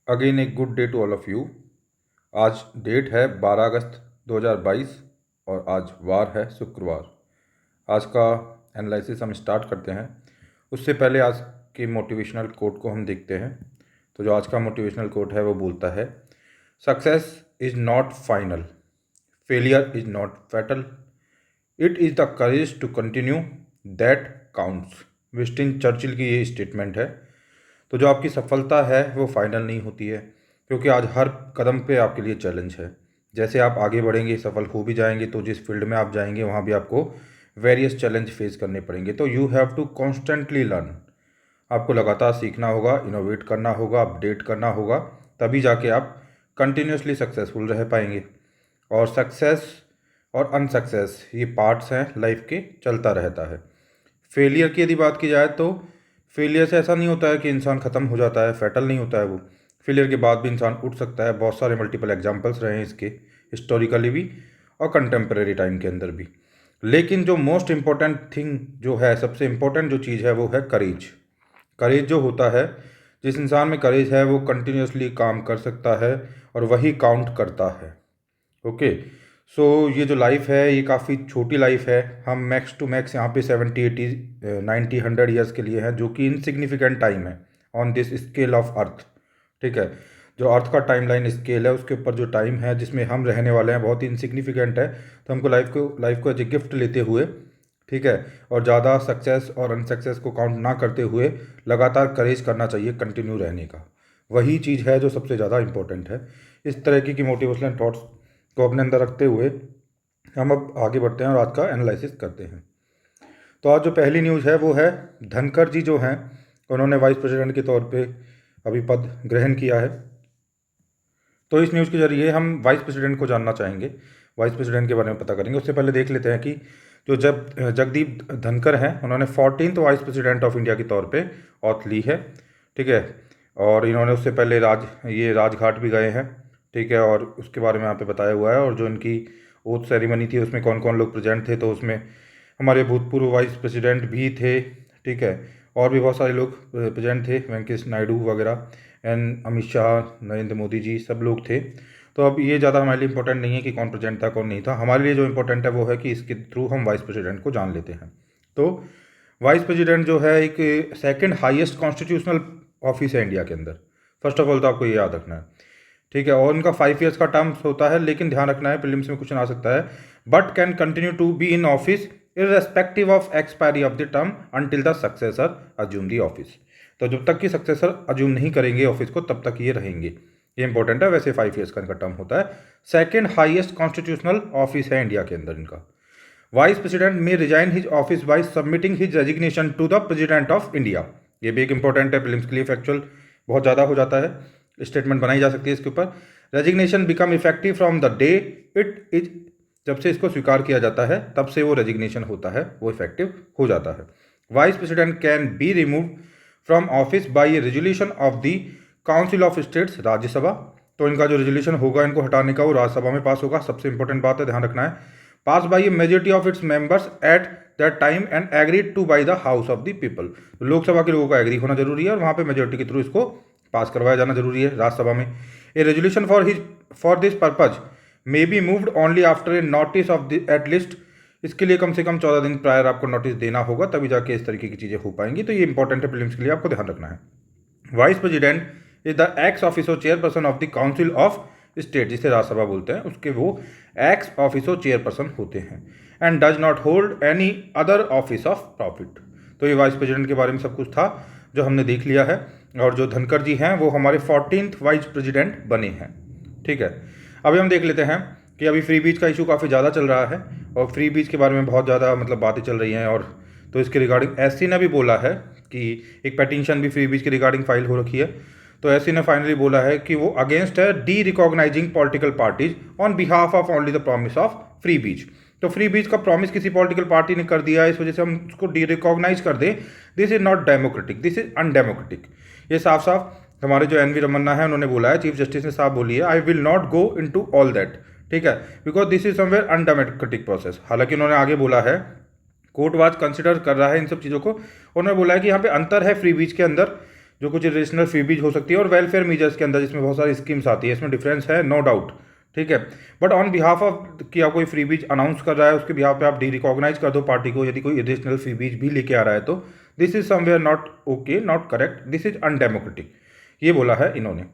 Again एक good day to all of you. आज date है 12 अगस्त 2022 और आज वार है शुक्रवार। आज का एनालिसिस हम स्टार्ट करते हैं। उससे पहले आज के मोटिवेशनल कोट को हम देखते हैं। तो जो आज का मोटिवेशनल कोट है वो बोलता है, success is not final, failure is not fatal, it is the courage to continue that counts. Winston Churchill की ये स्टेटमेंट है। तो जो आपकी सफलता है वो फाइनल नहीं होती है, क्योंकि आज हर कदम पे आपके लिए चैलेंज है। जैसे आप आगे बढ़ेंगे, सफल हो भी जाएंगे, तो जिस फील्ड में आप जाएंगे वहाँ भी आपको वेरियस चैलेंज फेस करने पड़ेंगे। तो you have to constantly learn. आपको लगातार सीखना होगा, इनोवेट करना होगा, अपडेट करना होगा, तभी जाके आप कंटिन्यूसली सक्सेसफुल रह पाएंगे। और सक्सेस और अनसक्सेस ये पार्ट्स हैं लाइफ के, चलता रहता है। फेलियर की यदि बात की जाए तो फेलियर से ऐसा नहीं होता है कि इंसान ख़त्म हो जाता है, फैटल नहीं होता है वो। फेलियर के बाद भी इंसान उठ सकता है। बहुत सारे मल्टीपल एग्जांपल्स रहे हैं इसके, हिस्टोरिकली भी और कंटेम्प्रेरी टाइम के अंदर भी। लेकिन जो मोस्ट इम्पॉर्टेंट थिंग जो है, सबसे इम्पोर्टेंट जो चीज़ है वो है करेज। करेज जो होता है, जिस इंसान में करेज है वो कंटिन्यूसली काम कर सकता है और वही काउंट करता है। ओके, सो ये जो लाइफ है ये काफ़ी छोटी लाइफ है। हम मैक्स टू मैक्स यहाँ पे 70 80 90 100 ईयर्स के लिए हैं, जो कि इनसिग्निफिकेंट टाइम है on this scale of earth. ठीक है, जो अर्थ का टाइमलाइन स्केल है उसके ऊपर जो टाइम है जिसमें हम रहने वाले हैं बहुत ही इनसिग्निफिकेंट है। तो हमको लाइफ को एज ए गिफ्ट लेते हुए, ठीक है, और ज़्यादा सक्सेस और अनसक्सेस को काउंट ना करते हुए लगातार करेज करना चाहिए कंटिन्यू रहने का। वही चीज़ है जो सबसे ज़्यादा इंपॉर्टेंट है। इस तरीके की मोटिवेशनल थॉट्स को अपने अंदर रखते हुए हम अब आगे बढ़ते हैं और आज का एनालिसिस करते हैं। तो आज जो पहली न्यूज़ है वो है, धनखड़ जी जो हैं उन्होंने वाइस प्रेसिडेंट के तौर पे अभी पद ग्रहण किया है। तो इस न्यूज़ के जरिए हम वाइस प्रेसिडेंट को जानना चाहेंगे, वाइस प्रेसिडेंट के बारे में पता करेंगे। उससे पहले देख लेते हैं कि जो जगदीप धनखड़ हैं उन्होंने 14th vice president of India के तौर पे ऑथ ली है। ठीक है, और इन्होंने उससे पहले राजघाट भी गए हैं। ठीक है, और उसके बारे में यहाँ पे बताया हुआ है। और जो इनकी ओथ सेरेमनी थी उसमें कौन कौन लोग प्रेजेंट थे, तो उसमें हमारे भूतपूर्व वाइस प्रेसिडेंट भी थे। ठीक है, और भी बहुत सारे लोग प्रेजेंट थे, वेंकटेश नायडू वगैरह, एंड अमित शाह, नरेंद्र मोदी जी, सब लोग थे। तो अब ये ज़्यादा हमारे लिए इंपॉर्टेंट नहीं है कि कौन प्रेजेंट था कौन नहीं था। हमारे लिए जो इंपॉर्टेंट है वो है कि इसके थ्रू हम वाइस प्रेसिडेंट को जान लेते हैं। तो वाइस प्रेसिडेंट जो है एक सेकंड हाईएस्ट कॉन्स्टिट्यूशनल ऑफिस है इंडिया के अंदर। फर्स्ट ऑफ ऑल तो आपको ये याद रखना है। ठीक है, और उनका 5 ईयर्स का टर्म होता है, लेकिन ध्यान रखना है प्रीलिम्स में क्वेश्चन आ सकता है, but can continue to be in office irrespective of expiry of the term until the successor assume the office. तो जब तक कि सक्सेसर अज्यूम नहीं करेंगे ऑफिस को तब तक ये रहेंगे। ये इंपॉर्टेंट है। वैसे 5 ईयर्स का इनका टर्म होता है। सेकंड हाईएस्ट कॉन्स्टिट्यूशनल ऑफिस है इंडिया के अंदर इनका। Vice president may resign his office by submitting his resignation to the president of India. ये भी एक इंपॉर्टेंट है, प्रीलिम्स के लिए फैक्चुअल बहुत ज़्यादा हो जाता है, स्टेटमेंट बनाई जा सकती है इसके ऊपर। Resignation become effective from the day it is, जब से इसको स्वीकार किया जाता है तब से वो रेजिग्नेशन होता है, वो इफेक्टिव हो जाता है। Vice president can be remove from office by a resolution of the council of states, Rajya Sabha. तो इनका जो रेजोल्यूशन होगा इनको हटाने का वो राज्यसभा में पास होगा। सबसे इंपॉर्टेंट बात है, ध्यान रखना है, pass by a majority of its members at that time and agreed to by the house of the people. Lok Sabha लोगों का एग्री होना जरूरी है और वहाँ पे मेजोरिटी के थ्रू इसको पास करवाया जाना जरूरी है राज्यसभा में। ए resolution for this purpose may be moved only after a notice of the at least. इसके लिए कम से कम 14 दिन प्रायर आपको नोटिस देना होगा, तभी जाके इस तरीके की चीज़ें हो पाएंगी। तो ये इंपॉर्टेंट है, प्रीलिम्स के लिए आपको ध्यान रखना है। Vice president is the x officio chairperson of the council of state, जिसे राज्यसभा बोलते हैं, उसके वो एक्स ऑफिसो चेयरपर्सन होते हैं। And does not hold any other office of profit. तो ये वाइस प्रेसिडेंट के बारे में सब कुछ था जो हमने देख लिया है। और जो धनखड़ जी हैं वो हमारे 14th वाइस प्रेसिडेंट बने हैं। ठीक है, अभी हम देख लेते हैं कि अभी फ्री बीच का इशू काफ़ी ज़्यादा चल रहा है और फ्री बीच के बारे में बहुत ज़्यादा बातें चल रही हैं। और तो इसके रिगार्डिंग एससी ने भी बोला है कि एक पेटिशन भी फ्री बीच के रिगार्डिंग फाइल हो रखी है। तो एससी ने फाइनली बोला है कि वो अगेंस्ट है derecognising political parties on behalf of only the promise of freebie. तो फ्री बीच का प्रॉमिस किसी पॉलिटिकल पार्टी ने कर दिया है, इस वजह से हम उसको डी रिकॉग्नाइज कर दें। This is not democratic, this is undemocratic. ये साफ साफ हमारे जो एनवी रमन्ना है उन्होंने बोला है, चीफ जस्टिस ने साफ बोली है, I will not go into all that. ठीक है, because this is somewhere undemocratic process. हालांकि उन्होंने आगे बोला है, कोर्ट वाज कंसिडर कर रहा है इन सब चीज़ों को। उन्होंने बोला है कि यहाँ पे अंतर है फ्री बीच के अंदर जो कुछ रीजनल फ्रीबीज हो सकती है, और वेलफेयर मीजर्स के अंदर जिसमें बहुत सारी स्कीम्स आती है, इसमें डिफरेंस है नो डाउट, ठीक है। बट ऑन बिहाफ ऑफ कि आप कोई फ्रीबीज अनाउंस कर रहा है, उसके बिहाफ पे आप डी रिकॉग्नाइज कर दो पार्टी को, यदि कोई एडिशनल फ्रीबीज भी लेके आ रहा है तो this is somewhere not okay, not correct, this is undemocratic, ये बोला है इन्होंने,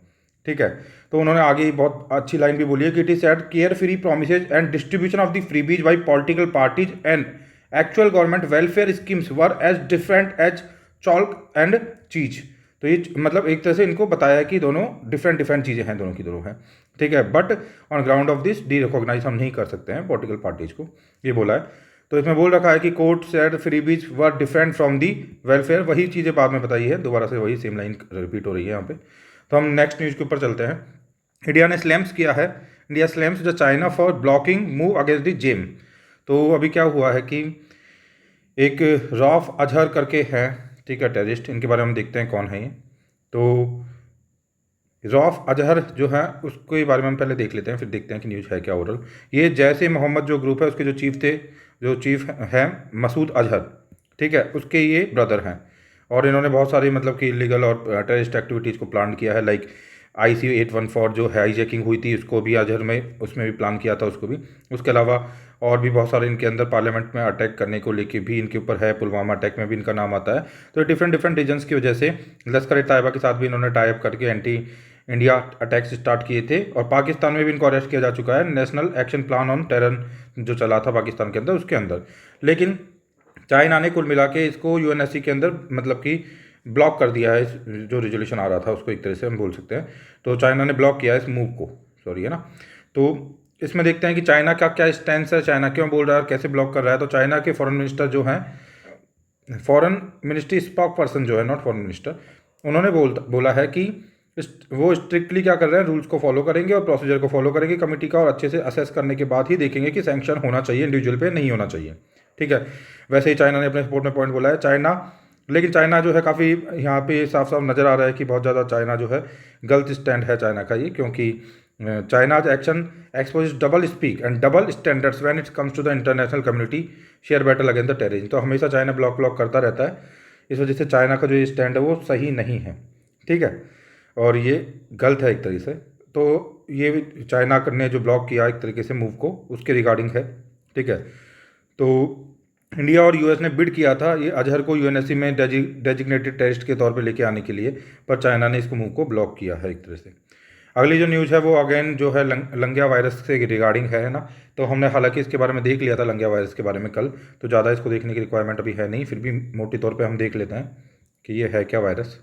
ठीक है। तो उन्होंने आगे ही बहुत अच्छी लाइन भी बोली है कि it is at care free promises and distribution of the freebies by political parties and actual government welfare schemes were as different as chalk and cheese. तो ये मतलब एक तरह से इनको बताया है कि दोनों डिफरेंट डिफरेंट चीज़ें हैं, दोनों की दोनों हैं, ठीक है। But on ground of this derecognise हम नहीं कर सकते हैं पॉलिटिकल पार्टीज को, ये बोला है। तो इसमें बोल रखा है कि court said freebies were different from the welfare, वही चीज़ें बाद में बताई है, दोबारा से वही सेम लाइन रिपीट हो रही है यहाँ पे। तो हम नेक्स्ट न्यूज़ के ऊपर चलते हैं। इंडिया ने स्लैम्स किया है, India slams the China for blocking move against the JeM. तो अभी क्या हुआ है कि एक रॉफ अजहर करके हैं, ठीक है, टेररिस्ट, इनके बारे में हम देखते हैं कौन है ये। तो रॉफ अजहर जो है उसके बारे में हम पहले देख लेते हैं, फिर देखते हैं कि न्यूज़ है क्या ओवरऑल। ये जैसे मोहम्मद जो ग्रुप है उसके जो चीफ थे, जो चीफ हैं मसूद अजहर, ठीक है, उसके ये ब्रदर हैं, और इन्होंने बहुत सारी मतलब कि इलीगल और टेररिस्ट एक्टिविटीज़ को प्लान किया है, लाइक IC-814 जो हाईजैकिंग हुई थी उसको भी अजहर में उसमें भी प्लान किया था उसको भी। उसके अलावा और भी बहुत सारे इनके अंदर पार्लियामेंट में अटैक करने को लेके भी इनके ऊपर है, पुलवामा अटैक में भी इनका नाम आता है। तो डिफरेंट डिफरेंट रीजन्स की वजह से लश्कर-ए-तैयबा के साथ भी इन्होंने टाई अप करके एंटी इंडिया अटैक्स स्टार्ट किए थे, और पाकिस्तान में भी इनको अरेस्ट किया जा चुका है, national action plan on terror जो चला था पाकिस्तान के अंदर उसके अंदर। लेकिन चाइना ने कुल मिला के इसको UNSC के अंदर मतलब कि ब्लॉक कर दिया है, इस जो रिजोल्यूशन आ रहा था उसको एक तरह से हम बोल सकते हैं। तो चाइना ने ब्लॉक किया है इस मूव को, सॉरी है ना। तो इसमें देखते हैं कि चाइना का क्या स्टैंड है, चाइना क्यों बोल रहा है, कैसे ब्लॉक कर रहा है। तो चाइना के फॉरेन मिनिस्टर जो हैं, फॉरेन मिनिस्ट्री स्पोक पर्सन जो है, नॉट फॉरेन मिनिस्टर, उन्होंने बोला है कि वो स्ट्रिक्टली क्या कर रहे हैं, रूल्स को फॉलो करेंगे और प्रोसीजर को फॉलो करेंगे कमेटी का, और अच्छे से असेस करने के बाद ही देखेंगे कि सैंक्शन होना चाहिए इंडिविजुअल पे, नहीं होना चाहिए, ठीक है। वैसे ही चाइना ने अपने सपोर्ट में पॉइंट बोला है चाइना, लेकिन चाइना जो है काफ़ी यहाँ पे साफ साफ नज़र आ रहा है कि बहुत ज़्यादा चाइना जो है गलत स्टैंड है चाइना का ये, क्योंकि China's action expose double speak and double standards when it comes to the international community share battle against the terrorism. तो हमेशा चाइना ब्लॉक करता रहता है, इस वजह से चाइना का जो ये स्टैंड है वो सही नहीं है, ठीक है, और ये गलत है एक तरीके से। तो ये चाइना ने जो ब्लॉक किया एक तरीके से मूव को, उसके रिगार्डिंग है, ठीक है। तो इंडिया और US ने बिड किया था ये अजहर को UNSC में डेजिग्नेटेड टेररिस्ट के तौर पे लेके आने के लिए, पर चाइना ने इसको मूव को ब्लॉक किया है एक तरह से। अगली जो न्यूज़ है वो अगेन जो है लंगिया वायरस से रिगार्डिंग है ना। तो हमने हालांकि इसके बारे में देख लिया था लंगिया वायरस के बारे में कल, तो ज़्यादा इसको देखने की रिक्वायरमेंट अभी है नहीं, फिर भी मोटे तौर पर हम देख लेते हैं कि ये है क्या virus.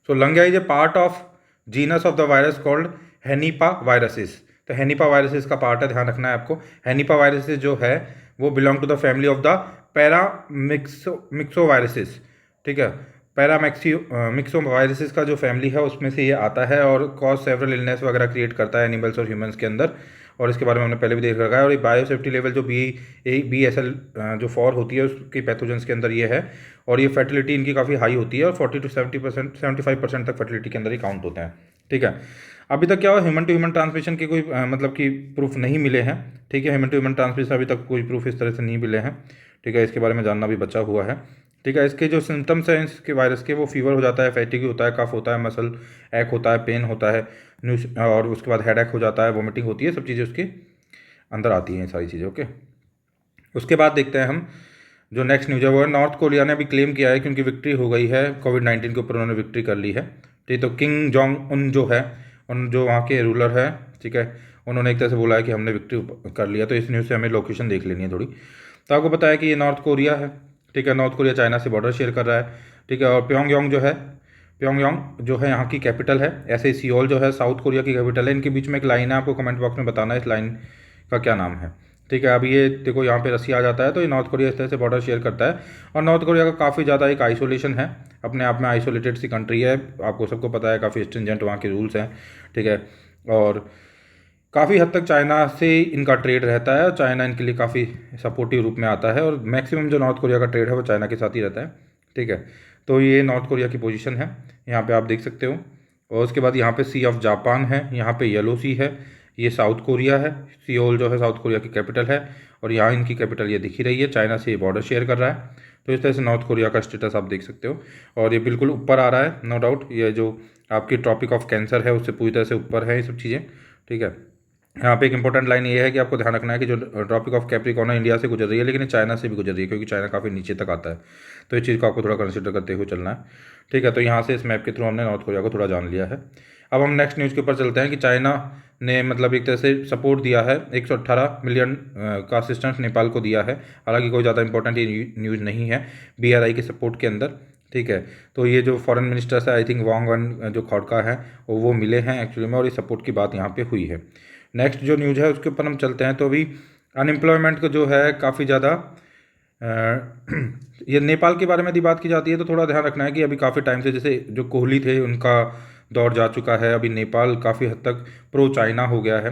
So Langya is a part of genus of the virus called Henipa viruses. तो हेनिपा वायरसिस का पार्ट है, ध्यान रखना है आपको। हेनिपा वायरसिस जो है वो belong to the family of the paramyxo viruses, ठीक है। मिक्सो वायरसिस का जो फैमिली है उसमें से ये आता है, और कॉज सेवरल इलनेस वगैरह क्रिएट करता है एनिमल्स और ह्यूमंस के अंदर, और इसके बारे में हमने पहले भी देख रखा है। और ये बायोसेफ्टी लेवल जो BSL जो 4 होती है उसकी पैथोजेंस के अंदर ये है, और ये फर्टिलिटी इनकी काफ़ी हाई होती है, और 40 to 70% 75% तक फर्टिलिटी के अंदर ही काउंट होते हैं, ठीक है। अभी तक क्या हुआ, ह्यूमन टू ह्यूमन ट्रांसमिशन के कोई मतलब कि प्रूफ नहीं मिले हैं, ठीक है। ह्यूमन टू ह्यूमन ट्रांसमिशन अभी तक कोई प्रूफ इस तरह से नहीं मिले हैं, ठीक है। इसके बारे में जानना भी बचा हुआ है, ठीक है। इसके जो सिम्टम्स हैं इसके वायरस के, वो फीवर हो जाता है, फैटिग होता है, कफ होता है, मसल एक होता है, पेन होता है, और उसके बाद हेडेक हो जाता है, वोमिटिंग होती है, सब चीज़ें उसके अंदर आती हैं सारी चीज़ें, ओके। उसके बाद देखते हैं हम जो नेक्स्ट न्यूज़ है वो है नॉर्थ कोरिया ने अभी क्लेम किया है कि उनकी विक्ट्री हो गई है, कोविड-19 के ऊपर उन्होंने विक्ट्री कर ली है, ठीक। तो किंग जोंग उन जो है, उन जो वहाँ के रूलर है, ठीक है, उन्होंने एक तरह से बोला है कि हमने विक्ट्री कर लिया। तो इस न्यूज़ से हमें लोकेशन देख लेनी है थोड़ी। तो आपको पता है कि ये नॉर्थ कोरिया है, ठीक है। नॉर्थ कोरिया चाइना से बॉर्डर शेयर कर रहा है, ठीक है। और प्योंगयांग जो है यहाँ की कैपिटल है, ऐसे ही सियोल जो है साउथ कोरिया की कैपिटल है। इनके बीच में एक लाइन है, आपको कमेंट बॉक्स में बताना है इस लाइन का क्या नाम है, ठीक है। अब ये देखो यहाँ पे रसिया आ जाता है, तो ये नॉर्थ कोरिया इस तरह से बॉर्डर शेयर करता है, और नॉर्थ कोरिया का काफ़ी ज़्यादा एक आइसोलेशन है, अपने आप में आइसोलेटेड सी कंट्री है, आपको सबको पता है, काफ़ी स्ट्रिंजेंट वहाँ के रूल्स हैं, ठीक है। और काफ़ी हद तक चाइना से इनका ट्रेड रहता है, और चाइना इनके लिए काफ़ी सपोर्टिव रूप में आता है, और मैक्सिमम जो नॉर्थ कोरिया का ट्रेड है वो चाइना के साथ ही रहता है, ठीक है। तो ये नॉर्थ कोरिया की पोजीशन है, यहाँ पे आप देख सकते हो। और उसके बाद यहाँ पे सी ऑफ जापान है, यहाँ पे येलो सी है, ये साउथ कोरिया है, सियोल जो है साउथ कोरिया की कैपिटल है, और यहाँ इनकी कैपिटल ये दिख ही रही है, चाइना से ये बॉर्डर शेयर कर रहा है। तो इस तरह से नॉर्थ कोरिया का स्टेटस आप देख सकते हो, और ये बिल्कुल ऊपर आ रहा है, नो डाउट। ये जो आपकी ट्रॉपिक ऑफ कैंसर है उससे पूरी तरह से ऊपर है ये सब चीज़ें, ठीक है। यहाँ पे एक इंपॉर्टेंट लाइन ये है कि आपको ध्यान रखना है कि जो ट्रॉपिक ऑफ कैप्रिकॉर्न है इंडिया से गुजर रही है, लेकिन चाइना से भी गुजर रही है, क्योंकि चाइना काफ़ी नीचे तक आता है। तो इस चीज़ को आपको थोड़ा कंसिडर करते हुए चलना है, ठीक है। तो यहाँ से इस मैप के थ्रू हमने नॉर्थ कोरिया को थोड़ा जान लिया है। अब हम नेक्स्ट न्यूज़ के ऊपर चलते हैं कि चाइना ने मतलब एक तरह से सपोर्ट दिया है, 118 मिलियन का असिस्टेंस नेपाल को दिया है। हालांकि कोई ज़्यादा इंपॉर्टेंट ये न्यूज़ नहीं है BRI के सपोर्ट के अंदर, ठीक है। तो ये जो फॉरेन मिनिस्टर्स है, आई थिंक वांग वन जो खड़का है वो मिले हैं एक्चुअली में, और ये सपोर्ट की बात यहाँ पे हुई है। नेक्स्ट जो न्यूज़ है उसके ऊपर हम चलते हैं। तो अभी अनएम्प्लॉयमेंट का जो है काफ़ी ज़्यादा ये नेपाल के बारे में यदि बात की जाती है तो थोड़ा ध्यान रखना है कि अभी काफ़ी टाइम से जैसे जो कोहली थे उनका दौर जा चुका है, अभी नेपाल काफ़ी हद तक प्रो चाइना हो गया है।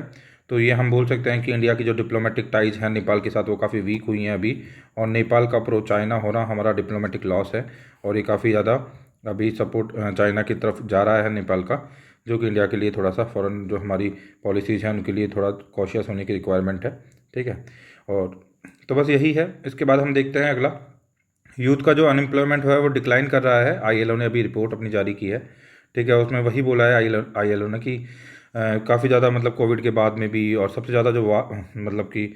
तो ये हम बोल सकते हैं कि इंडिया की जो डिप्लोमेटिक टाइज हैं नेपाल के साथ वो काफ़ी वीक हुई हैं अभी, और नेपाल का प्रो चाइना होना हमारा डिप्लोमेटिक लॉस है, और ये काफ़ी ज़्यादा अभी सपोर्ट चाइना की तरफ जा रहा है नेपाल का, जो कि इंडिया के लिए थोड़ा सा फॉरेन जो हमारी पॉलिसीज़ हैं उनके लिए थोड़ा कॉशियस होने की रिक्वायरमेंट है, ठीक है। और तो बस यही है। इसके बाद हम देखते हैं अगला, यूथ का जो अनएम्प्लॉयमेंट है वो डिक्लाइन कर रहा है। ILO ने अभी रिपोर्ट अपनी जारी की है, ठीक है। उसमें वही बोला है ILO ने कि काफ़ी ज़्यादा मतलब कोविड के बाद में भी, और सबसे ज़्यादा जो मतलब कि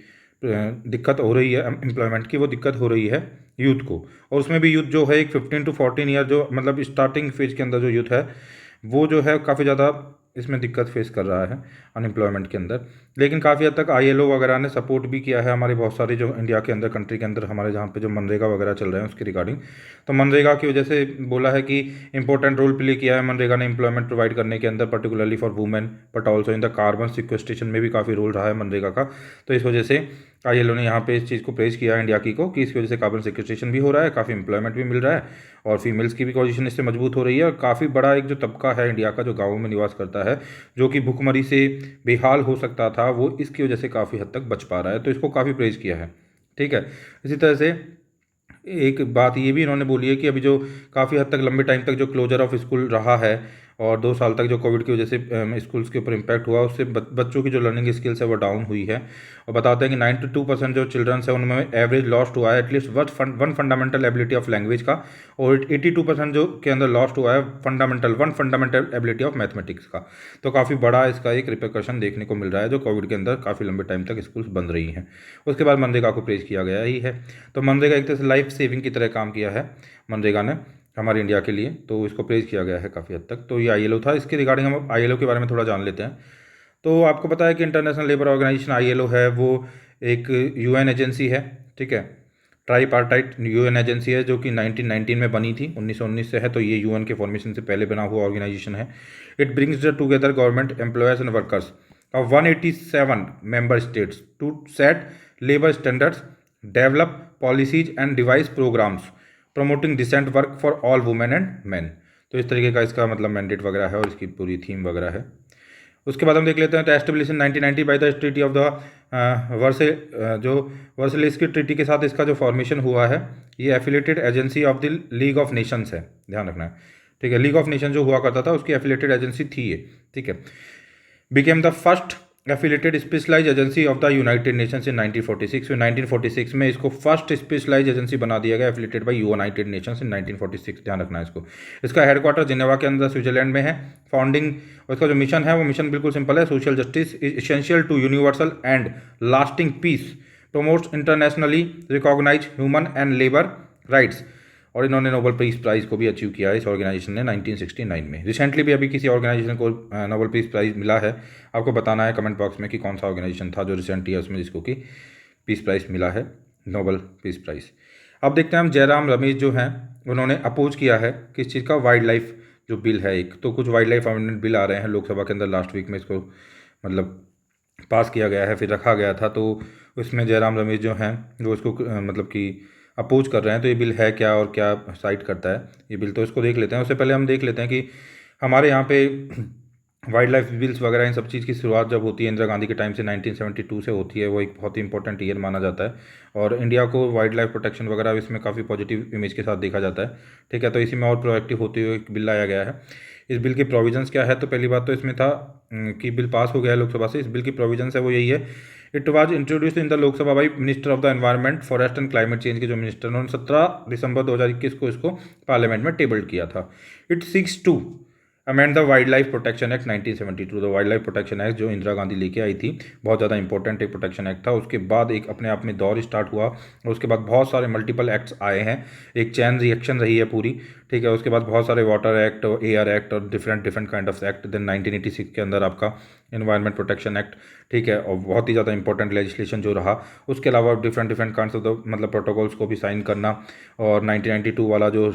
दिक्कत हो रही है एम्प्लॉयमेंट की, वो दिक्कत हो रही है यूथ को। और उसमें भी यूथ जो है एक 15 to 14 ईयर जो मतलब स्टार्टिंग फेज के अंदर जो यूथ है वो जो है काफ़ी ज़्यादा इसमें दिक्कत फेस कर रहा है अनएम्प्लॉयमेंट के अंदर। लेकिन काफ़ी हद तक ILO वगैरह ने सपोर्ट भी किया है हमारे बहुत सारे जो इंडिया के अंदर कंट्री के अंदर हमारे जहाँ पे जो मनरेगा वगैरह चल रहे हैं उसके रिगार्डिंग। तो मनरेगा की वजह से बोला है कि इंपॉर्टेंट रोल प्ले किया है मनरेगा ने एम्प्लॉयमेंट प्रोवाइड करने के अंदर, particularly for women, but also in the carbon sequestration में भी काफ़ी रोल रहा है मनरेगा का। तो इस वजह से ILO ने यहाँ पे इस चीज़ को प्रेज किया है इंडिया की को, कि इसकी वजह से कार्बन सिक्वेस्ट्रेशन भी हो रहा है, काफ़ी एम्प्लॉयमेंट भी मिल रहा है, और फीमेल्स की भी पोजीशन इससे मजबूत हो रही है, और काफ़ी बड़ा एक जो तबका है इंडिया का जो गाँवों में निवास करता है, जो कि भुखमरी से बेहाल हो सकता था, वो इसकी वजह से काफ़ी हद तक बच पा रहा है। तो इसको काफ़ी प्रेज किया है, ठीक है। इसी तरह से एक बात ये भी इन्होंने बोली है कि अभी जो काफ़ी हद तक लंबे टाइम तक जो क्लोजर ऑफ स्कूल रहा है, और 2 साल तक जो कोविड की वजह से स्कूल्स के ऊपर इम्पैक्ट हुआ, उससे बच्चों की जो लर्निंग स्किल्स है वो डाउन हुई है। और बताते हैं कि 92% जो चिल्ड्रंस है उनमें एवरेज लॉस्ट हुआ है at least one fundamental ability of language का, और 82% जो के अंदर लॉस्ट हुआ है one fundamental ability of mathematics का। तो काफ़ी बड़ा इसका एक रिpercussion देखने को मिल रहा है, जो कोविड के अंदर काफ़ी लंबे टाइम तक स्कूल्स बंद रही हैं। उसके बाद मनरेगा को प्रेज किया गया ही है। तो मनरेगा एक तरह से लाइफ सेविंग की तरह काम किया है मनरेगा ने हमारे इंडिया के लिए, तो इसको प्रेज किया गया है काफ़ी हद तक। तो ये ILO था। इसके रिगार्डिंग हम ILO के बारे में थोड़ा जान लेते हैं। तो आपको पता है कि इंटरनेशनल लेबर ऑर्गेनाइजेशन ILO है वो एक UN एजेंसी है, ठीक है। ट्राईपार्टाइट UN एजेंसी है, जो कि 1919 में बनी थी, 1919 से है। तो ये UN के फॉर्मेशन से पहले बना हुआ ऑर्गेनाइजेशन है। It brings together government employers and workers of 187 member states to set labour standards, develop policies and device programmes promoting decent work for all women and man. तो इस तरीके का इसका मतलब मैंडेट वगैरह है, और इसकी पूरी थीम वगैरह है। उसके बाद हम देख लेते हैं तो establish in 1990 by the treaty of the versus, जो वर्सलेस की ट्रीटी के साथ इसका जो फॉर्मेशन हुआ है, ये affiliated agency of the league of Nations है, ध्यान रखना है, ठीक है। लीग ऑफ नेशन जो हुआ करता था उसकी एफिलेटेड एजेंसी थी ये, ठीक है। Became the first affiliated specialise agency of the United Nations in 1946। 1946 में इसको फर्स्ट स्पेशलाइज एजेंसी बना दिया गया, affiliated bye United Nations in 1946, ध्यान रखना है इसको। इसका हेडक्वार्टर जिनेवा के अंदर स्विट्जरलैंड में है। फाउंडिंग उसका जो मिशन है वो मिशन बिल्कुल सिंपल है, social justice is essential to universal and lasting peace, promotes internationally recognise human and labour rights. और इन्होंने नोबेल पीस प्राइज़ को भी अचीव किया है इस ऑर्गेनाइजेशन ने 1969 में। रिसेंटली भी अभी किसी ऑर्गेनाइजेशन को नोबेल पीस प्राइज़ मिला है, आपको बताना है कमेंट बॉक्स में कि कौन सा ऑर्गेनाइजेशन था जो रिसेंट ईयर्स में जिसको कि पीस प्राइज़ मिला है, नोबेल पीस प्राइज़। अब देखते हैं हम जयराम रमेश जो हैं उन्होंने अपोज किया है किस चीज़ का, वाइल्ड लाइफ जो बिल है एक। तो कुछ वाइल्ड लाइफ अमेंडमेंट बिल आ रहे हैं लोकसभा के अंदर, लास्ट वीक में इसको मतलब पास किया गया है, फिर रखा गया था। तो उसमें जयराम रमेश जो हैं वो इसको मतलब कि अपोज कर रहे हैं। तो ये बिल है क्या और क्या साइट करता है ये बिल, तो इसको देख लेते हैं। उससे पहले हम देख लेते हैं कि हमारे यहाँ पे वाइल्ड लाइफ बिल्स वगैरह इन सब चीज़ की शुरुआत जब होती है इंदिरा गांधी के टाइम से 1972 से होती है, वो एक बहुत ही इंपॉर्टेंट ईयर माना जाता है, और इंडिया को वाइल्ड लाइफ प्रोटेक्शन वगैरह इसमें काफ़ी पॉजिटिव इमेज के साथ देखा जाता है, ठीक है। तो इसी में और प्रोएक्टिव होते हुए एक बिल लाया गया है। इस बिल के प्रोविजंस क्या है, तो पहली बात तो इसमें था कि बिल पास हो गया है लोकसभा से। इस बिल की प्रोविजंस है वो यही है, it was introduced in the Lok Sabha by minister of the environment forest and climate change के जो मिनिस्टर उन्होंने 17 दिसंबर 2021 को इसको पार्लियामेंट में टेबल किया था। It seeks to amend the wild life protection act 1972। The wild life protection act जो इंदिरा गांधी लेके आई थी, बहुत ज़्यादा इंपॉर्टेंट एक प्रोटेक्शन एक्ट था। उसके बाद एक अपने आप में दौर स्टार्ट हुआ और उसके बाद बहुत सारे मल्टीपल एक्ट्स आए हैं, एक चैन रिएक्शन रही है पूरी, ठीक है। उसके बाद बहुत सारे वाटर एक्ट और एयर एक्ट और different different kind of act. Then 1986 के अंदर आपका एनवायरनमेंट प्रोटेक्शन एक्ट, ठीक है, और बहुत ही ज़्यादा इंपॉर्टेंट लेजिस्लेशन जो रहा। उसके अलावा डिफरेंट डिफरेंट काइंड्स ऑफ मतलब प्रोटोकॉल्स को भी साइन करना, और 1992 वाला जो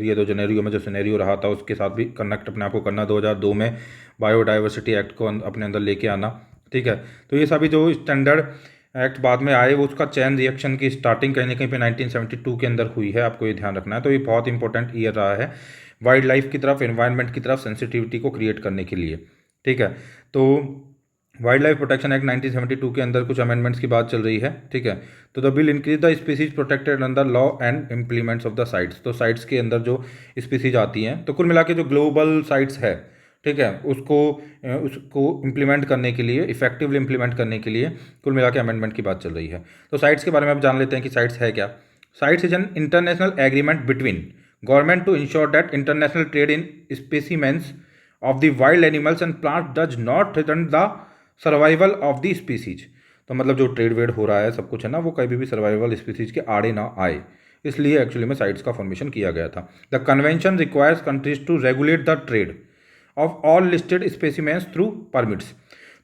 ये 2 जनवरी में जो सिनेरियो रहा था उसके साथ भी कनेक्ट अपने आप को करना। 2002 में बायोडाइवर्सिटी एक्ट को अपने अंदर लेके आना, ठीक है। तो ये सभी जो स्टैंडर्ड एक्ट बाद में आए वो उसका चैन रिएक्शन की स्टार्टिंग कहीं ना कहीं पे 1972 के अंदर हुई है, आपको ये ध्यान रखना है। तो ये बहुत इंपॉर्टेंट ईयर रहा है वाइल्ड लाइफ की तरफ, एनवायरनमेंट की तरफ सेंसिटिविटी को क्रिएट करने के लिए, ठीक है। तो वाइल्ड लाइफ प्रोटेक्शन एक्ट 1972 के अंदर कुछ अमेंडमेंट्स की बात चल रही है, ठीक है। तो the bill increase the species protected under law and implements of the CITES. तो साइट्स के अंदर जो स्पीसीज आती हैं, तो कुल मिला के जो ग्लोबल साइट्स है, ठीक है, उसको इम्प्लीमेंट करने के लिए, इफेक्टिवली इम्प्लीमेंट करने के लिए कुल मिला के अमेंडमेंट की बात चल रही है। तो साइट्स के बारे में आप जान लेते हैं कि साइट्स है क्या। CITES is an international agreement between government to ensure that international trade in specimens of the wild animals and plants does not threaten the survival of the species. तो मतलब जो ट्रेड वेड हो रहा है सब कुछ है ना, वो कभी भी सर्वाइवल स्पीसीज के आड़े ना आए, इसलिए एक्चुअली में साइट्स का फॉर्मेशन किया गया था। The convention requires countries to regulate the trade of all listed specimens through permits.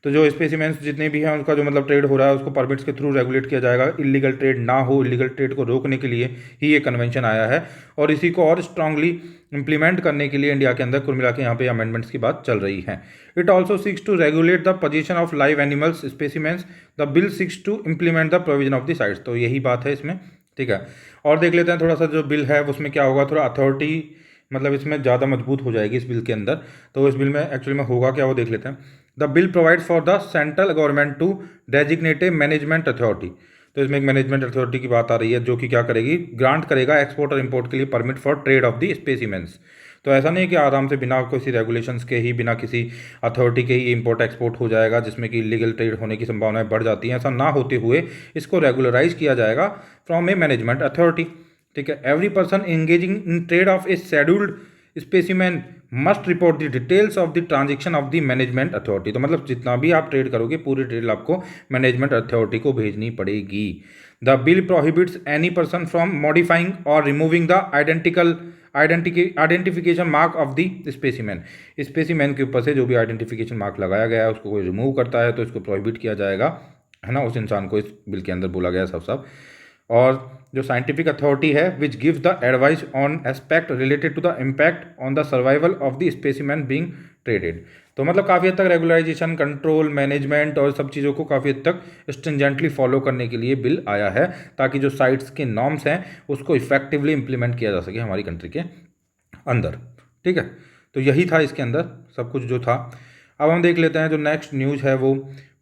तो जो स्पेसिमेंस जितने भी हैं उनका जो मतलब ट्रेड हो रहा है उसको परमिट्स के थ्रू रेगुलेट किया जाएगा। इलीगल ट्रेड ना हो, इलीगल ट्रेड को रोकने के लिए ही ये कन्वेंशन आया है, और इसी को और स्ट्रांगली इंप्लीमेंट करने के लिए इंडिया के अंदर कुल मिला के यहाँ पे अमेंडमेंट्स की बात चल रही है। It also seeks to regulate the position of live animals specimens. The bill seeks to implement the provision of the CITES. तो यही बात है इसमें, ठीक है। और देख लेते हैं थोड़ा सा जो बिल है उसमें क्या होगा, थोड़ा अथॉरिटी मतलब इसमें ज़्यादा मजबूत हो जाएगी इस बिल के अंदर। तो इस बिल में एक्चुअली में होगा क्या वो देख लेते हैं। The bill provides for the central government to designate a management authority. तो इसमें एक मैनेजमेंट अथॉरिटी की बात आ रही है जो कि क्या करेगी, ग्रांट करेगा एक्सपोर्ट और इंपोर्ट के लिए permit for trade off the specimens. तो ऐसा नहीं है कि आराम से बिना किसी रेगुलेशंस के ही, बिना किसी अथॉरिटी के ही इंपोर्ट एक्सपोर्ट हो जाएगा जिसमें कि इलीगल ट्रेड होने की संभावनाएं बढ़ जाती हैं। ऐसा ना होते हुए इसको रेगुलराइज किया जाएगा फ्रॉम ए मैनेजमेंट अथॉरिटी, ठीक है। Every person engaging in trade off A scheduled specimen must report the details of the transaction of the management authority. तो मतलब जितना भी आप ट्रेड करोगे पूरी डिटेल आपको मैनेजमेंट अथॉरिटी को भेजनी पड़ेगी। The bill prohibits any person from modifying or removing the identification mark of the specimen. Specimen के ऊपर से जो भी आइडेंटिफिकेशन मार्क लगाया गया है उसको कोई रिमूव करता है तो इसको प्रोहिबिट किया जाएगा, है ना, उस इंसान को इस बिल के अंदर बोला गया सब सब। और जो साइंटिफिक अथॉरिटी है which gives the advice on aspect related to the impact on the survival of the specimen being traded. तो मतलब काफ़ी हद तक रेगुलराइजेशन, कंट्रोल, मैनेजमेंट और सब चीज़ों को काफ़ी हद तक स्ट्रिंजेंटली फॉलो करने के लिए बिल आया है, ताकि जो साइट्स के नॉर्म्स हैं उसको इफेक्टिवली इंप्लीमेंट किया जा सके हमारी कंट्री के अंदर, ठीक है। तो यही था इसके अंदर सब कुछ जो था। अब हम देख लेते हैं जो नेक्स्ट न्यूज़ है वो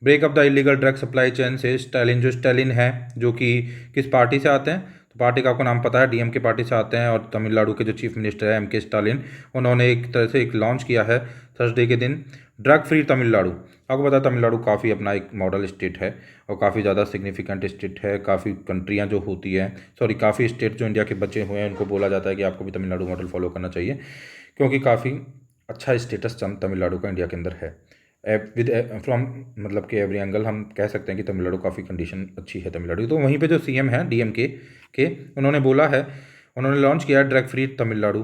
breakup the illegal drug supply chain से स्टालिन। जो स्टालिन है जो कि किस पार्टी से आते हैं, तो पार्टी का आपको नाम पता है, डीएमके पार्टी से आते हैं। और तमिलनाडु के जो चीफ मिनिस्टर है एमके स्टालिन, उन्होंने एक तरह से एक लॉन्च किया है थर्सडे के दिन ड्रग फ्री तमिलनाडु। आपको पता है तमिलनाडु काफ़ी अपना एक मॉडल स्टेट है और काफ़ी ज़्यादा सिग्निफिकेंट स्टेट है। काफ़ी कंट्रियाँ जो होती हैं, सॉरी काफ़ी स्टेट जो इंडिया के बचे हुए हैं उनको बोला जाता है कि आपको भी तमिलनाडु मॉडल फॉलो करना चाहिए, क्योंकि काफ़ी अच्छा स्टेटस तमिलनाडु का इंडिया के अंदर है। विद फ्रॉम मतलब कि एवरी एंगल हम कह सकते हैं कि तमिलनाडु काफ़ी कंडीशन अच्छी है तमिलनाडु। तो वहीं पे जो सीएम है डीएमके के उन्होंने बोला है, उन्होंने लॉन्च किया ड्रग फ्री तमिलनाडु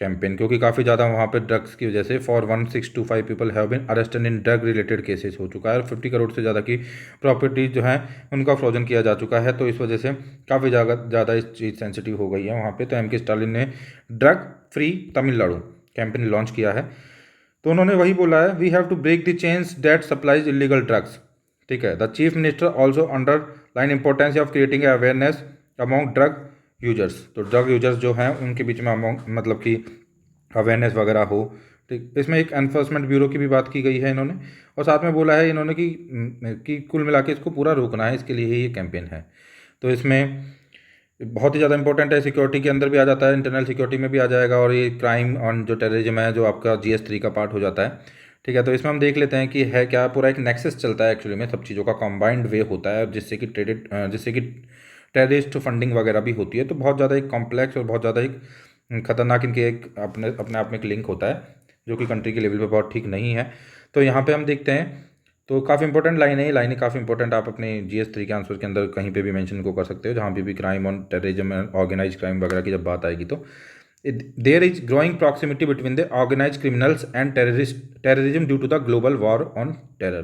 कैंपेन, क्योंकि काफ़ी ज़्यादा वहाँ पे ड्रग्स की वजह से 1625 people have been arrested in drug related cases हो चुका है और 50 करोड़ से ज़्यादा की प्रॉपर्टी जो है उनका फ्रोजन किया जा चुका है। तो इस वजह से काफ़ी ज़्यादा इस चीज़ सेंसिटिव हो गई है वहाँ पे। तो एमके स्टालिन ने drug free Tamil Nadu campaign launch किया है। तो उन्होंने वही बोला है, we have to break the chains that supplies illegal drugs, ठीक है। The chief minister also underline importance of creating awareness among drug users. तो ड्रग यूजर्स जो हैं उनके बीच में अमॉन्ग मतलब कि अवेयरनेस वगैरह हो, ठीक। इसमें एक एनफोर्समेंट ब्यूरो की भी बात की गई है इन्होंने, और साथ में बोला है इन्होंने कि कुल मिला के इसको पूरा रोकना है, इसके लिए ही ये कैंपेन है। तो इसमें बहुत ही ज़्यादा इंपॉर्टेंट है, सिक्योरिटी के अंदर भी आ जाता है, इंटरनल सिक्योरिटी में भी आ जाएगा, और ये क्राइम ऑन जो टेररिज्म है जो आपका GS3 का पार्ट हो जाता है। ठीक है, तो इसमें हम देख लेते हैं कि है क्या, पूरा एक नेक्सस चलता है एक्चुअली में, सब चीज़ों का कंबाइंड वे होता है, जिससे कि टेररिस्ट फंडिंग वगैरह भी होती है। तो बहुत ज़्यादा एक कॉम्प्लेक्स और बहुत ज़्यादा एक खतरनाक इनके एक अपने अपने आप में एक लिंक होता है, जो कि कंट्री के लेवल पे बहुत ठीक नहीं है। तो यहाँ पे हम देखते हैं, तो काफ़ी इंपॉर्टेंट लाइन है, ये लाइनें काफ़ी इंपॉर्टेंट, आप अपने GS3 के आंसर के अंदर कहीं पे भी मेंशन को कर सकते हो, जहाँ पे भी crime on terrorism and organise crime वगैरह की जब बात आएगी। तो there is growing proximity between the organise criminals and terrorism due to the global war on terror.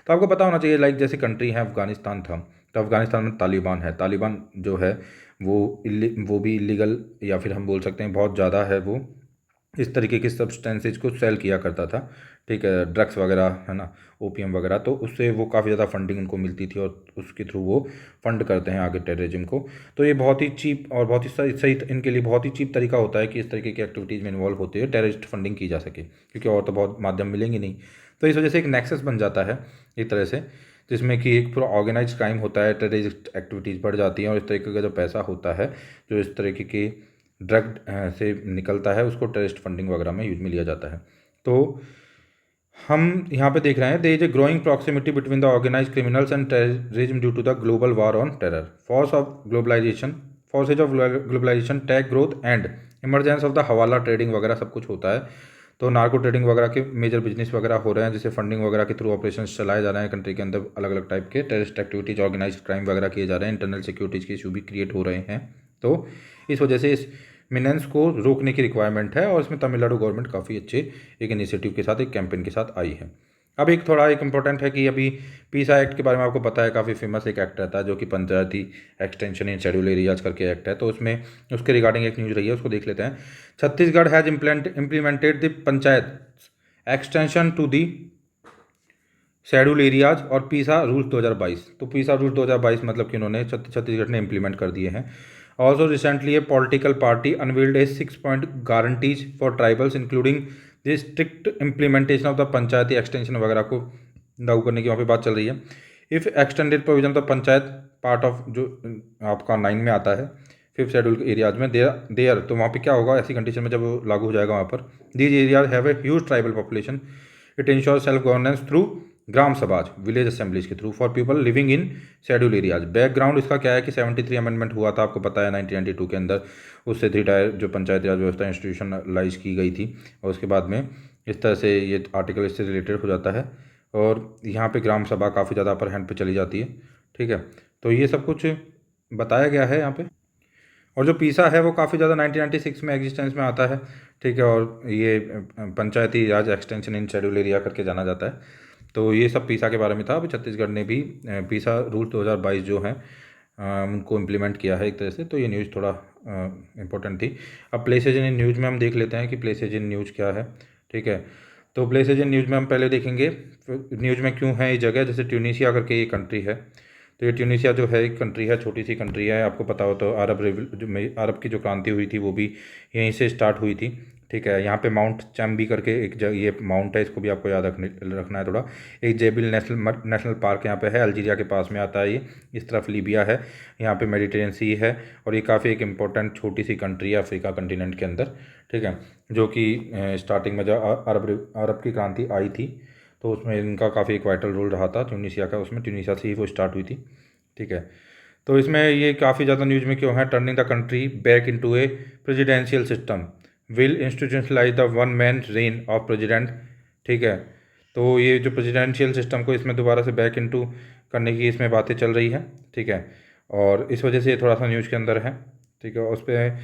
तो आपको पता होना चाहिए, लाइक जैसे कंट्री है अफगानिस्तान था, तो अफगानिस्तान में तालिबान है, तालिबान जो है वो भी इलीगल, या फिर हम बोल सकते हैं बहुत ज़्यादा है, वो इस तरीके के सब्सटेंसेज को सेल किया करता था। ठीक है, ड्रग्स वगैरह है ना, ओपीएम वगैरह, तो उससे वो काफ़ी ज़्यादा फंडिंग उनको मिलती थी, और उसके थ्रू वो फंड करते हैं आगे टेररिज्म को। तो ये बहुत ही चीप और बहुत ही सही इनके लिए बहुत ही चीप तरीका होता है कि इस तरीके की एक्टिविटीज़ में इन्वॉल्व होते हुए टेररिस्ट फंडिंग की जा सके, क्योंकि और तो बहुत माध्यम मिलेंगे नहीं। तो इस वजह से एक नेक्सस बन जाता है एक तरह से, जिसमें कि एक पूरा ऑर्गेनाइज क्राइम होता है, टेररिस्ट एक्टिविटीज़ बढ़ जाती हैं, और इस तरीके का जो पैसा होता है जो इस तरीके के ड्रग से निकलता है, उसको टेररिस्ट फंडिंग वगैरह में यूज में लिया जाता है। तो हम यहाँ पे देख रहे हैं, there is a growing proximity between the organise criminals and terrorism due to the global war on terror, forces of globalisation, tech growth and emergence of the hawala trading वगैरह सब कुछ होता है। तो नार्को ट्रेडिंग वगैरह के मेजर बिजनेस वगैरह हो रहे हैं, जिससे फंडिंग वगैरह के थ्रू ऑपरेशन चलाए जा रहे हैं कंट्री के अंदर, अलग अलग टाइप के टेररिस्ट एक्टिविटीज, ऑर्गेनाइज क्राइम वगैरह किए जा रहे हैं, इंटरनल सिक्योरिटीज़ के इशू भी क्रिएट हो रहे हैं। तो इस वजह से इस मिनेंस को रोकने की रिक्वायरमेंट है, और इसमें तमिलनाडु गवर्नमेंट काफ़ी अच्छे एक इनिशिएटिव के साथ, एक कैंपेन के साथ आई है। अब एक थोड़ा एक इम्पॉर्टेंट है कि अभी पीसा एक्ट के बारे में आपको पता है, काफ़ी फेमस एक एक्ट रहता है, जो कि पंचायती एक्सटेंशन इन शेड्यूल एरियाज करके एक्ट है। तो उसमें उसके रिगार्डिंग एक न्यूज़ रही है, उसको देख लेते हैं। Chhattisgarh has implemented the panchayat extension to the schedule areas और पीसा रूल्स 2022। तो पीसा रूल्स 2022 मतलब कि उन्होंने छत्तीसगढ़ ने इम्प्लीमेंट कर दिए हैं। Also recently A political party unveiled A 6 point guarantees for tribals including the strict implementation of the Panchayati extension वगैरह को लागू करने की वहाँ पे बात चल रही है। If extended provision of the panchayat part of जो आपका 9 में आता है 5th शेड्यूल एरियाज में, देयर तो वहाँ पे क्या होगा, ऐसी कंडीशन में जब वो लागू हो जाएगा वहाँ पर, these areas have a huge tribal population, it ensure self governance through gram sabhas village assemblies के through for people living in schedule areas. Background इसका क्या है कि 73 अमेंडमेंट हुआ था, आपको पता है 1992 के अंदर, उससे 3 टायर जो पंचायती राज व्यवस्था इंस्टीट्यूशनलाइज की गई थी, और उसके बाद में इस तरह से ये आर्टिकल इससे रिलेटेड हो जाता है, और यहाँ पे ग्राम सभा काफ़ी ज़्यादा अपर हैंड पे चली जाती है। ठीक है, तो ये सब कुछ बताया गया है यहाँ पे। और जो पीसा है वो काफ़ी ज़्यादा 1996 में एग्जिस्टेंस में आता है। ठीक है, और ये पंचायती राज एक्सटेंशन इन शेड्यूल एरिया करके जाना जाता है। तो ये सब पीसा के बारे में था। अभी छत्तीसगढ़ ने भी पीसा रूल 2022 जो हैं उनको इम्प्लीमेंट किया है एक तरह से। तो ये न्यूज़ थोड़ा इम्पोर्टेंट थी। अब प्लेसेज इन न्यूज़ में हम देख लेते हैं कि प्लेसेज इन न्यूज़ क्या है। ठीक है, तो प्लेसेज इन न्यूज़ में हम पहले देखेंगे न्यूज़ में क्यों है ये जगह। जैसे ट्यूनीशिया करके ये कंट्री है, तो ये ट्यूनीशिया जो है एक कंट्री है, छोटी सी कंट्री है। आपको पता हो तो अरब की जो क्रांति हुई थी वो भी यहीं से स्टार्ट हुई थी। ठीक है, यहाँ पे माउंट चैम्बी करके एक ये माउंट है, इसको भी आपको याद रखना है थोड़ा। एक जेबिल नेशनल पार्क यहाँ पे है, अल्जीरिया के पास में आता है ये। इस तरफ लीबिया है, यहाँ पे मेडिटेरियन सी है, और ये काफ़ी एक इम्पोर्टेंट छोटी सी कंट्री है अफ्रीका कंटिनेंट के अंदर। ठीक है, जो कि स्टार्टिंग में जब अरब की क्रांति आई थी तो उसमें इनका काफ़ी एक वाइटल रोल रहा था ट्यूनीशिया का, उसमें ट्यूनीशिया से ही वो स्टार्ट हुई थी। ठीक है, तो इसमें ये काफ़ी ज़्यादा न्यूज़ में क्यों है, turning the country back into a presidential system will institutionalise the one man reign of president. ठीक है, तो ये जो प्रेसिडेंशियल सिस्टम को इसमें दोबारा से बैक इनटू करने की इसमें बातें चल रही हैं। ठीक है, और इस वजह से ये थोड़ा सा न्यूज़ के अंदर है। ठीक है, उस पर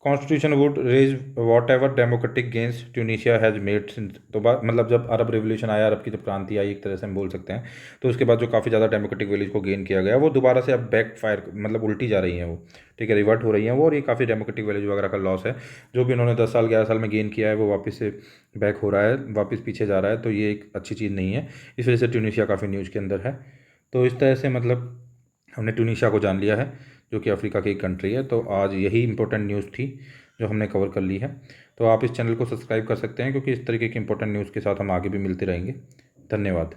constitution would raze whatever democratic gains Tunisia has made since. तो मतलब जब अरब रिवोल्यूशन आया, अरब की जब क्रांति आई एक तरह से हम बोल सकते हैं, तो उसके बाद जो काफ़ी ज़्यादा डेमोक्रेटिक वैल्यूज को गेन किया गया वो दोबारा से अब बैक फायर मतलब उल्टी जा रही हैं वो। ठीक है, रिवर्ट हो रही हैं वो, और ये काफ़ी डेमोक्रेटिक वैल्यूज वगैरह का लॉस है जो भी उन्होंने 10 साल 11 साल में गेन किया है वो वापस से बैक हो रहा है, वापस पीछे जा रहा है। तो ये एक अच्छी चीज़ नहीं है, इस वजह से ट्यूनीशिया काफ़ी न्यूज़ के अंदर है। तो इस तरह से मतलब हमने ट्यूनीशिया को जान लिया है, जो कि अफ्रीका की एक कंट्री है। तो आज यही इंपॉर्टेंट न्यूज़ थी जो हमने कवर कर ली है। तो आप इस चैनल को सब्सक्राइब कर सकते हैं, क्योंकि इस तरीके की इंपॉर्टेंट न्यूज़ के साथ हम आगे भी मिलते रहेंगे। धन्यवाद।